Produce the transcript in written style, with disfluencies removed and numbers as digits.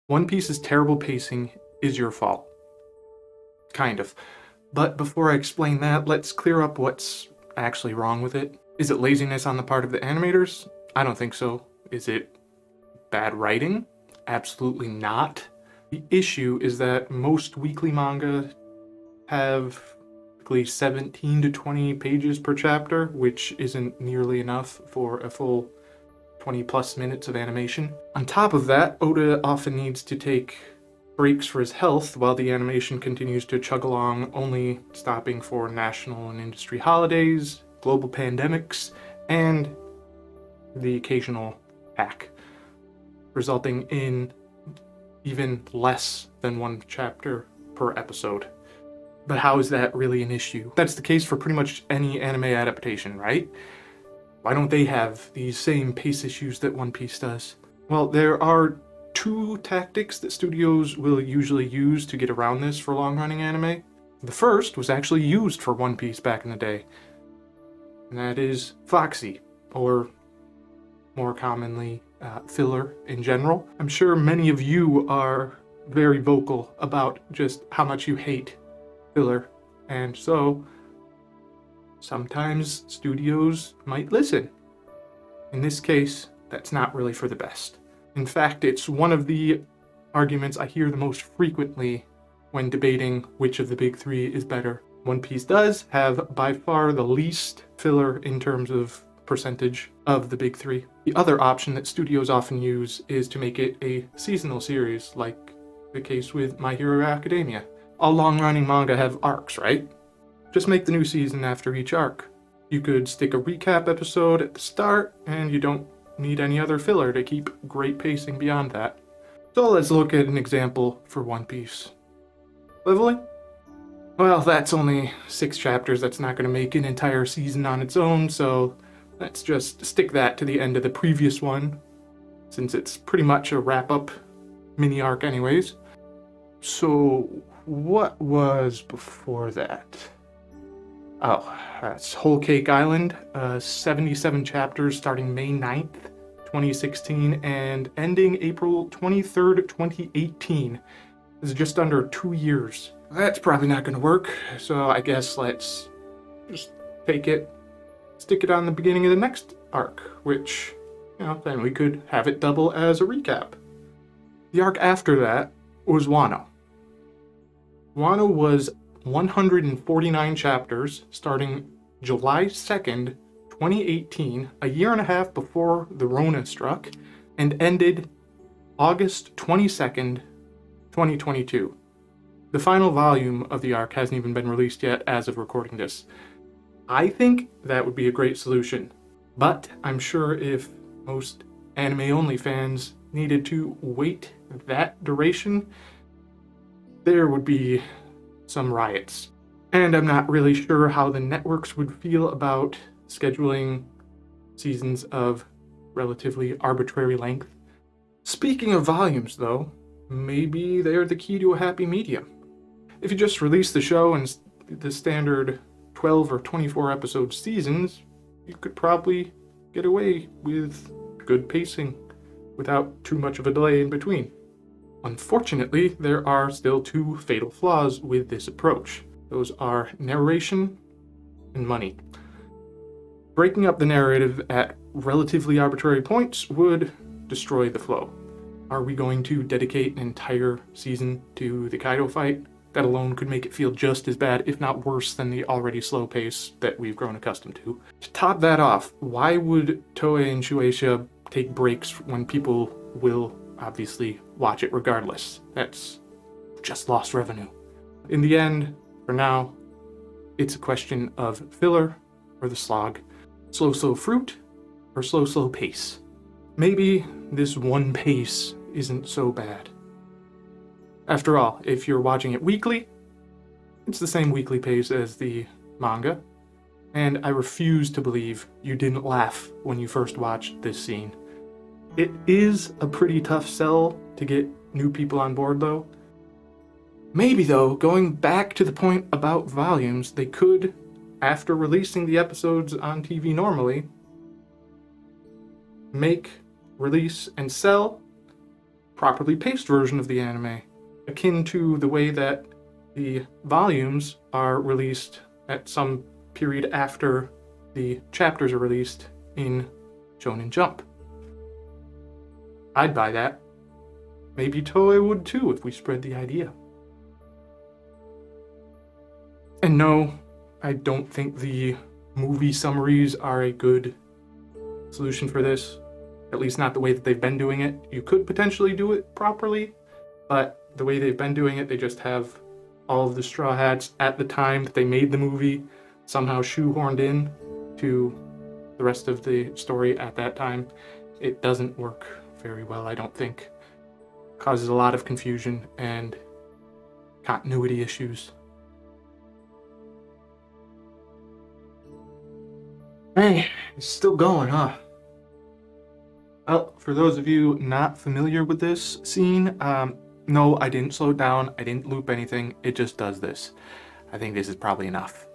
One Piece's terrible pacing is your fault. Kind of. But before I explain that, let's clear up what's actually wrong with it. Is it laziness on the part of the animators? I don't think so. Is it bad writing? Absolutely not. The issue is that most weekly manga have typically 17 to 20 pages per chapter, which isn't nearly enough for a full 20 plus minutes of animation. On top of that, Oda often needs to take breaks for his health while the animation continues to chug along, only stopping for national and industry holidays, global pandemics, and the occasional hack, resulting in even less than one chapter per episode. But how is that really an issue? That's the case for pretty much any anime adaptation, right? Why don't they have these same pace issues that One Piece does? Well, there are two tactics that studios will usually use to get around this for long-running anime. The first was actually used for One Piece back in the day, and that is Foxy, or more commonly, filler in general. I'm sure many of you are very vocal about just how much you hate filler, and so sometimes studios might listen. In this case, that's not really for the best. In fact, it's one of the arguments I hear the most frequently when debating which of the big three is better. One Piece does have by far the least filler in terms of percentage of the big three. The other option that studios often use is to make it a seasonal series, like the case with My Hero Academia. All long-running manga have arcs, right? Just make the new season after each arc. You could stick a recap episode at the start, and you don't need any other filler to keep great pacing beyond that. So let's look at an example for One Piece. Leveling? Well, that's only 6 chapters. That's not going to make an entire season on its own, so let's just stick that to the end of the previous one, since it's pretty much a wrap-up mini arc anyways. So what was before that? Oh, that's Whole Cake Island, 77 chapters starting May 9th, 2016, and ending April 23rd, 2018. This is just under 2 years. That's probably not going to work, so I guess let's just take it, stick it on the beginning of the next arc, which, then we could have it double as a recap. The arc after that was Wano. Wano was 149 chapters starting July 2nd, 2018, a year and a half before the Rona struck, and ended August 22nd, 2022. The final volume of the arc hasn't even been released yet as of recording this. I think that would be a great solution, but I'm sure if most anime-only fans needed to wait that duration, there would be some riots. And I'm not really sure how the networks would feel about scheduling seasons of relatively arbitrary length. Speaking of volumes, though, maybe they're the key to a happy medium. If you just release the show in the standard 12 or 24 episode seasons, you could probably get away with good pacing without too much of a delay in between. Unfortunately, there are still 2 fatal flaws with this approach. Those are narration and money. Breaking up the narrative at relatively arbitrary points would destroy the flow. Are we going to dedicate an entire season to the Kaido fight? That alone could make it feel just as bad, if not worse, than the already slow pace that we've grown accustomed to. To top that off, why would Toei and Shueisha take breaks when people will obviously watch it regardless? That's just lost revenue. In the end, for now, it's a question of filler or the slog, slow fruit or slow pace. Maybe this one pace isn't so bad. After all, if you're watching it weekly, it's the same weekly pace as the manga, and I refuse to believe you didn't laugh when you first watched this scene. It is a pretty tough sell to get new people on board, though. Maybe, though, going back to the point about volumes, they could, after releasing the episodes on TV normally, make, release, and sell properly paced version of the anime, akin to the way that the volumes are released at some period after the chapters are released in Shonen Jump. I'd buy that. Maybe Toei would too if we spread the idea. And no, I don't think the movie summaries are a good solution for this. At least not the way that they've been doing it. You could potentially do it properly, but the way they've been doing it, they just have all of the Straw Hats at the time that they made the movie somehow shoehorned in to the rest of the story at that time. It doesn't work very well, I don't think. Causes a lot of confusion and continuity issues. Hey, it's still going, huh? Well, for those of you not familiar with this scene, no, I didn't slow it down, I didn't loop anything, it just does this. I think this is probably enough.